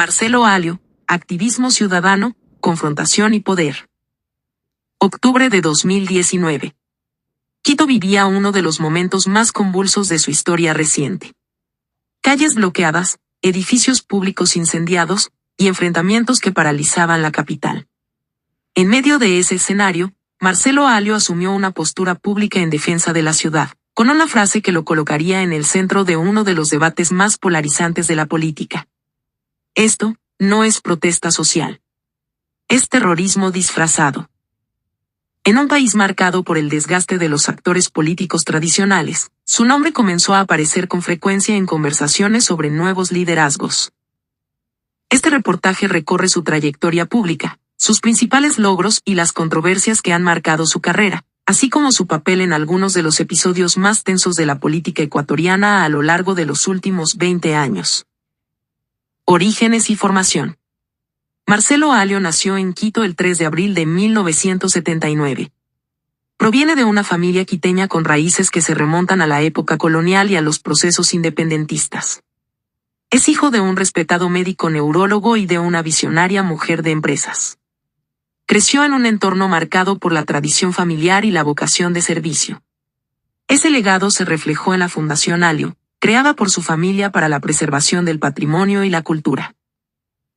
Marcelo Alio, activismo ciudadano, confrontación y poder. Octubre de 2019. Quito vivía uno de los momentos más convulsos de su historia reciente. Calles bloqueadas, edificios públicos incendiados, y enfrentamientos que paralizaban la capital. En medio de ese escenario, Marcelo Alio asumió una postura pública en defensa de la ciudad, con una frase que lo colocaría en el centro de uno de los debates más polarizantes de la política. Esto no es protesta social. Es terrorismo disfrazado. En un país marcado por el desgaste de los actores políticos tradicionales, su nombre comenzó a aparecer con frecuencia en conversaciones sobre nuevos liderazgos. Este reportaje recorre su trayectoria pública, sus principales logros y las controversias que han marcado su carrera, así como su papel en algunos de los episodios más tensos de la política ecuatoriana a lo largo de los últimos 20 años. Orígenes y formación. Marcelo Alio nació en Quito el 3 de abril de 1979. Proviene de una familia quiteña con raíces que se remontan a la época colonial y a los procesos independentistas. Es hijo de un respetado médico neurólogo y de una visionaria mujer de empresas. Creció en un entorno marcado por la tradición familiar y la vocación de servicio. Ese legado se reflejó en la Fundación Alio, creada por su familia para la preservación del patrimonio y la cultura.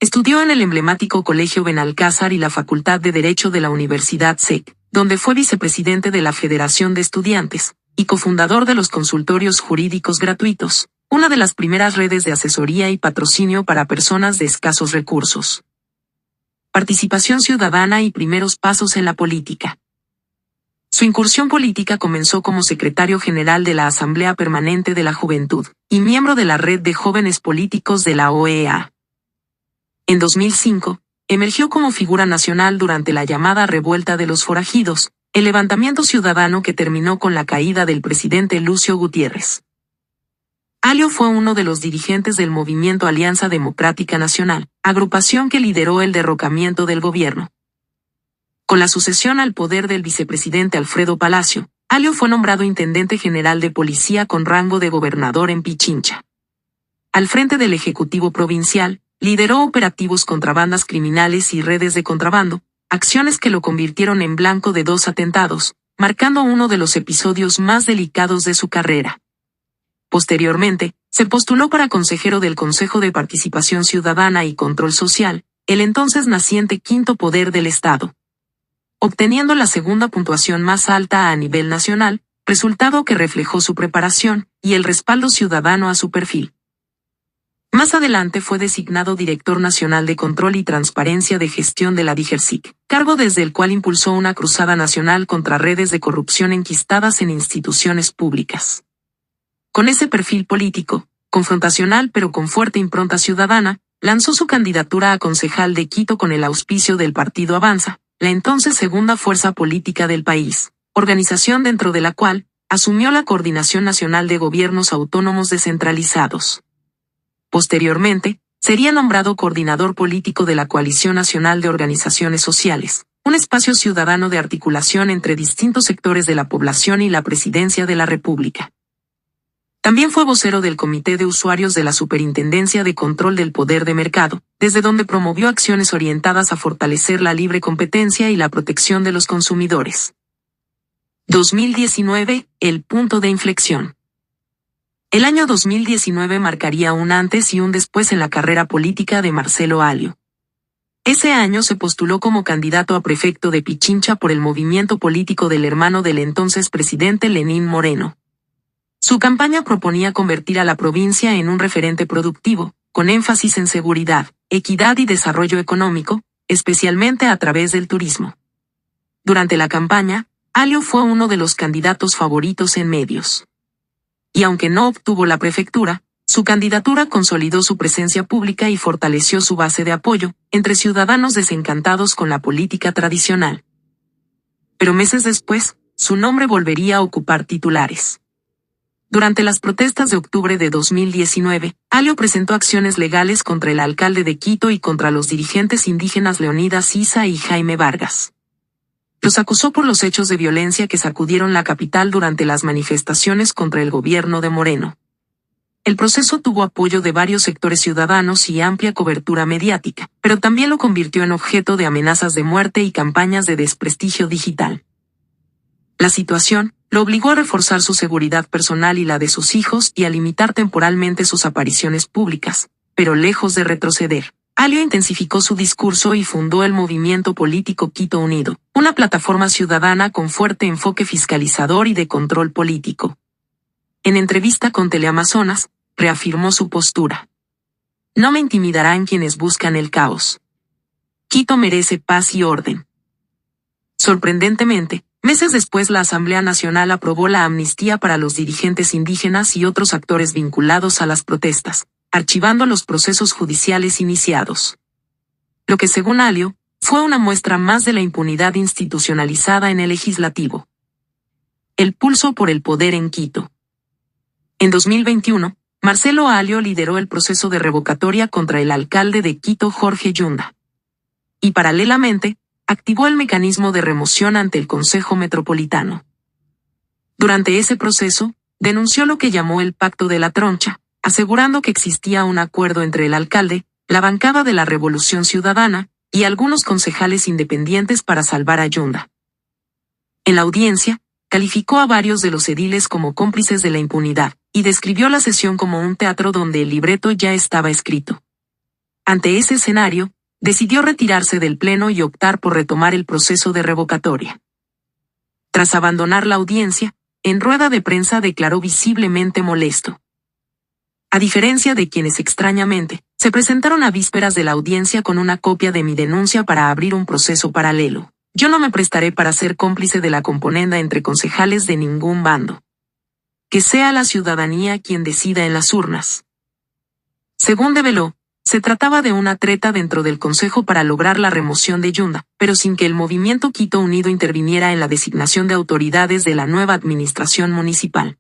Estudió en el emblemático Colegio Benalcázar y la Facultad de Derecho de la Universidad SEC, donde fue vicepresidente de la Federación de Estudiantes, y cofundador de los consultorios jurídicos gratuitos, una de las primeras redes de asesoría y patrocinio para personas de escasos recursos. Participación ciudadana y primeros pasos en la política. Su incursión política comenzó como secretario general de la Asamblea Permanente de la Juventud, y miembro de la Red de Jóvenes Políticos de la OEA. En 2005, emergió como figura nacional durante la llamada Revuelta de los Forajidos, el levantamiento ciudadano que terminó con la caída del presidente Lucio Gutiérrez. Alio fue uno de los dirigentes del movimiento Alianza Democrática Nacional, agrupación que lideró el derrocamiento del gobierno. Con la sucesión al poder del vicepresidente Alfredo Palacio, Alio fue nombrado intendente general de policía con rango de gobernador en Pichincha. Al frente del Ejecutivo Provincial, lideró operativos contra bandas criminales y redes de contrabando, acciones que lo convirtieron en blanco de 2 atentados, marcando uno de los episodios más delicados de su carrera. Posteriormente, se postuló para consejero del Consejo de Participación Ciudadana y Control Social, el entonces naciente quinto poder del Estado, obteniendo la segunda puntuación más alta a nivel nacional, resultado que reflejó su preparación y el respaldo ciudadano a su perfil. Más adelante fue designado Director Nacional de Control y Transparencia de Gestión de la DIGERSIC, cargo desde el cual impulsó una cruzada nacional contra redes de corrupción enquistadas en instituciones públicas. Con ese perfil político, confrontacional pero con fuerte impronta ciudadana, lanzó su candidatura a concejal de Quito con el auspicio del Partido Avanza, la entonces segunda fuerza política del país, organización dentro de la cual asumió la Coordinación Nacional de Gobiernos Autónomos Descentralizados. Posteriormente, sería nombrado coordinador político de la Coalición Nacional de Organizaciones Sociales, un espacio ciudadano de articulación entre distintos sectores de la población y la Presidencia de la República. También fue vocero del Comité de Usuarios de la Superintendencia de Control del Poder de Mercado, desde donde promovió acciones orientadas a fortalecer la libre competencia y la protección de los consumidores. 2019, el punto de inflexión. El año 2019 marcaría un antes y un después en la carrera política de Marcelo Alio. Ese año se postuló como candidato a prefecto de Pichincha por el movimiento político del hermano del entonces presidente Lenín Moreno. Su campaña proponía convertir a la provincia en un referente productivo, con énfasis en seguridad, equidad y desarrollo económico, especialmente a través del turismo. Durante la campaña, Alio fue uno de los candidatos favoritos en medios. Y aunque no obtuvo la prefectura, su candidatura consolidó su presencia pública y fortaleció su base de apoyo, entre ciudadanos desencantados con la política tradicional. Pero meses después, su nombre volvería a ocupar titulares. Durante las protestas de octubre de 2019, Alio presentó acciones legales contra el alcalde de Quito y contra los dirigentes indígenas Leonidas Issa y Jaime Vargas. Los acusó por los hechos de violencia que sacudieron la capital durante las manifestaciones contra el gobierno de Moreno. El proceso tuvo apoyo de varios sectores ciudadanos y amplia cobertura mediática, pero también lo convirtió en objeto de amenazas de muerte y campañas de desprestigio digital. La situación lo obligó a reforzar su seguridad personal y la de sus hijos y a limitar temporalmente sus apariciones públicas, pero lejos de retroceder, Alio intensificó su discurso y fundó el movimiento político Quito Unido, una plataforma ciudadana con fuerte enfoque fiscalizador y de control político. En entrevista con Teleamazonas, reafirmó su postura. No me intimidarán quienes buscan el caos. Quito merece paz y orden. Sorprendentemente, meses después la Asamblea Nacional aprobó la amnistía para los dirigentes indígenas y otros actores vinculados a las protestas, archivando los procesos judiciales iniciados. Lo que según Alio, fue una muestra más de la impunidad institucionalizada en el legislativo. El pulso por el poder en Quito. En 2021, Marcelo Alio lideró el proceso de revocatoria contra el alcalde de Quito, Jorge Yunda. Y paralelamente, activó el mecanismo de remoción ante el Consejo Metropolitano. Durante ese proceso, denunció lo que llamó el Pacto de la Troncha, asegurando que existía un acuerdo entre el alcalde, la bancada de la Revolución Ciudadana, y algunos concejales independientes para salvar a Yunda. En la audiencia, calificó a varios de los ediles como cómplices de la impunidad, y describió la sesión como un teatro donde el libreto ya estaba escrito. Ante ese escenario, decidió retirarse del pleno y optar por retomar el proceso de revocatoria. Tras abandonar la audiencia, en rueda de prensa declaró visiblemente molesto. A diferencia de quienes extrañamente, se presentaron a vísperas de la audiencia con una copia de mi denuncia para abrir un proceso paralelo. Yo no me prestaré para ser cómplice de la componenda entre concejales de ningún bando. Que sea la ciudadanía quien decida en las urnas. Según develó, se trataba de una treta dentro del Consejo para lograr la remoción de Yunda, pero sin que el movimiento Quito Unido interviniera en la designación de autoridades de la nueva administración municipal.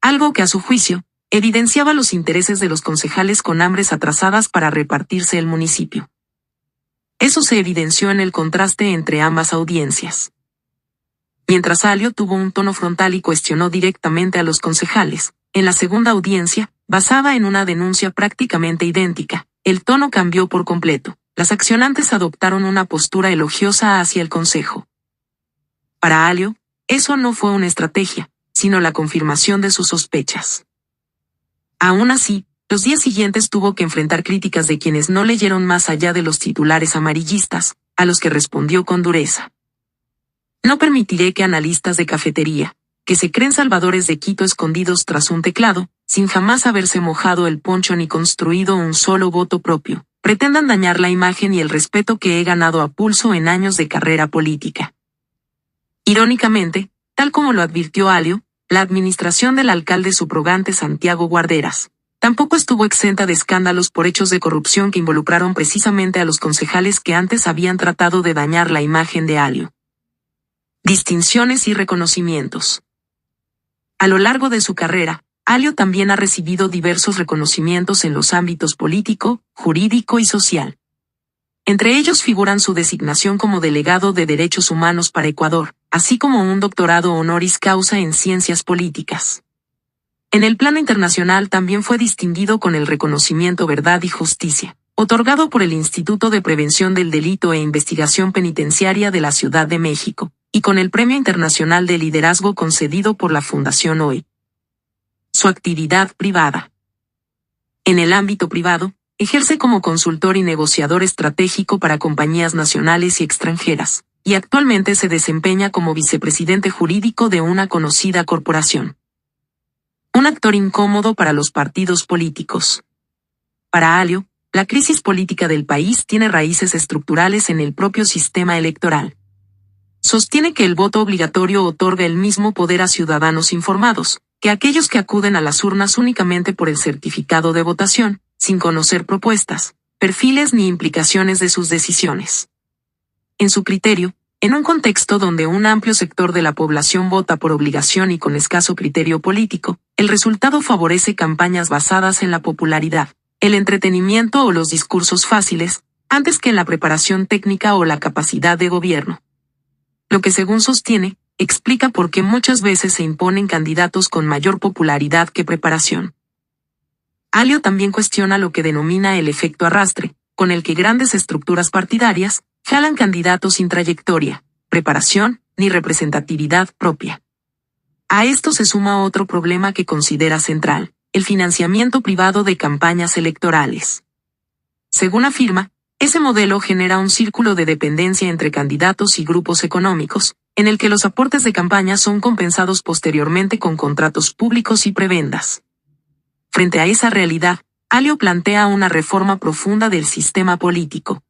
Algo que a su juicio, evidenciaba los intereses de los concejales con hambres atrasadas para repartirse el municipio. Eso se evidenció en el contraste entre ambas audiencias. Mientras Alio tuvo un tono frontal y cuestionó directamente a los concejales, en la segunda audiencia, basada en una denuncia prácticamente idéntica, el tono cambió por completo. Las accionantes adoptaron una postura elogiosa hacia el consejo. Para Alio, eso no fue una estrategia, sino la confirmación de sus sospechas. Aún así, los días siguientes tuvo que enfrentar críticas de quienes no leyeron más allá de los titulares amarillistas, a los que respondió con dureza. No permitiré que analistas de cafetería, que se creen salvadores de Quito escondidos tras un teclado, sin jamás haberse mojado el poncho ni construido un solo voto propio, pretendan dañar la imagen y el respeto que he ganado a pulso en años de carrera política. Irónicamente, tal como lo advirtió Alio, la administración del alcalde subrogante Santiago Guarderas tampoco estuvo exenta de escándalos por hechos de corrupción que involucraron precisamente a los concejales que antes habían tratado de dañar la imagen de Alio. Distinciones y reconocimientos. A lo largo de su carrera, Alio también ha recibido diversos reconocimientos en los ámbitos político, jurídico y social. Entre ellos figuran su designación como delegado de Derechos Humanos para Ecuador, así como un doctorado honoris causa en Ciencias Políticas. En el plano internacional también fue distinguido con el reconocimiento Verdad y Justicia, otorgado por el Instituto de Prevención del Delito e Investigación Penitenciaria de la Ciudad de México, y con el Premio Internacional de Liderazgo concedido por la Fundación Hoy. Su actividad privada. En el ámbito privado, ejerce como consultor y negociador estratégico para compañías nacionales y extranjeras, y actualmente se desempeña como vicepresidente jurídico de una conocida corporación. Un actor incómodo para los partidos políticos. Para Alio, la crisis política del país tiene raíces estructurales en el propio sistema electoral. Sostiene que el voto obligatorio otorga el mismo poder a ciudadanos informados, que aquellos que acuden a las urnas únicamente por el certificado de votación, sin conocer propuestas, perfiles ni implicaciones de sus decisiones. En su criterio, en un contexto donde un amplio sector de la población vota por obligación y con escaso criterio político, el resultado favorece campañas basadas en la popularidad, el entretenimiento o los discursos fáciles, antes que en la preparación técnica o la capacidad de gobierno. Lo que según sostiene, explica por qué muchas veces se imponen candidatos con mayor popularidad que preparación. Alio también cuestiona lo que denomina el efecto arrastre, con el que grandes estructuras partidarias jalan candidatos sin trayectoria, preparación ni representatividad propia. A esto se suma otro problema que considera central: el financiamiento privado de campañas electorales. Según afirma, ese modelo genera un círculo de dependencia entre candidatos y grupos económicos, en el que los aportes de campaña son compensados posteriormente con contratos públicos y prebendas. Frente a esa realidad, Alio plantea una reforma profunda del sistema político.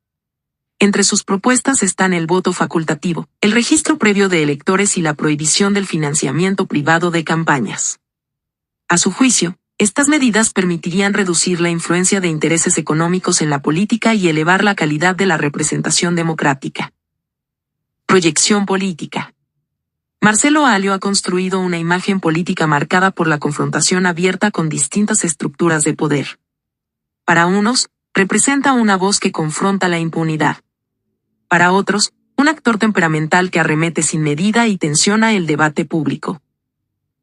Entre sus propuestas están el voto facultativo, el registro previo de electores y la prohibición del financiamiento privado de campañas. A su juicio, estas medidas permitirían reducir la influencia de intereses económicos en la política y elevar la calidad de la representación democrática. Proyección política. Marcelo Alio ha construido una imagen política marcada por la confrontación abierta con distintas estructuras de poder. Para unos, representa una voz que confronta la impunidad. Para otros, un actor temperamental que arremete sin medida y tensiona el debate público.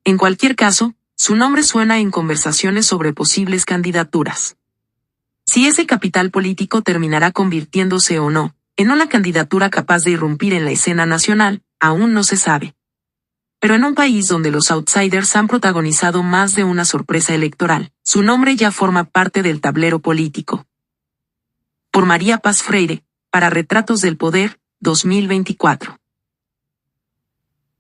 En cualquier caso, su nombre suena en conversaciones sobre posibles candidaturas. Si ese capital político terminará convirtiéndose o no en una candidatura capaz de irrumpir en la escena nacional, aún no se sabe. Pero en un país donde los outsiders han protagonizado más de una sorpresa electoral, su nombre ya forma parte del tablero político. Por María Paz Freire, para Retratos del Poder, 2024.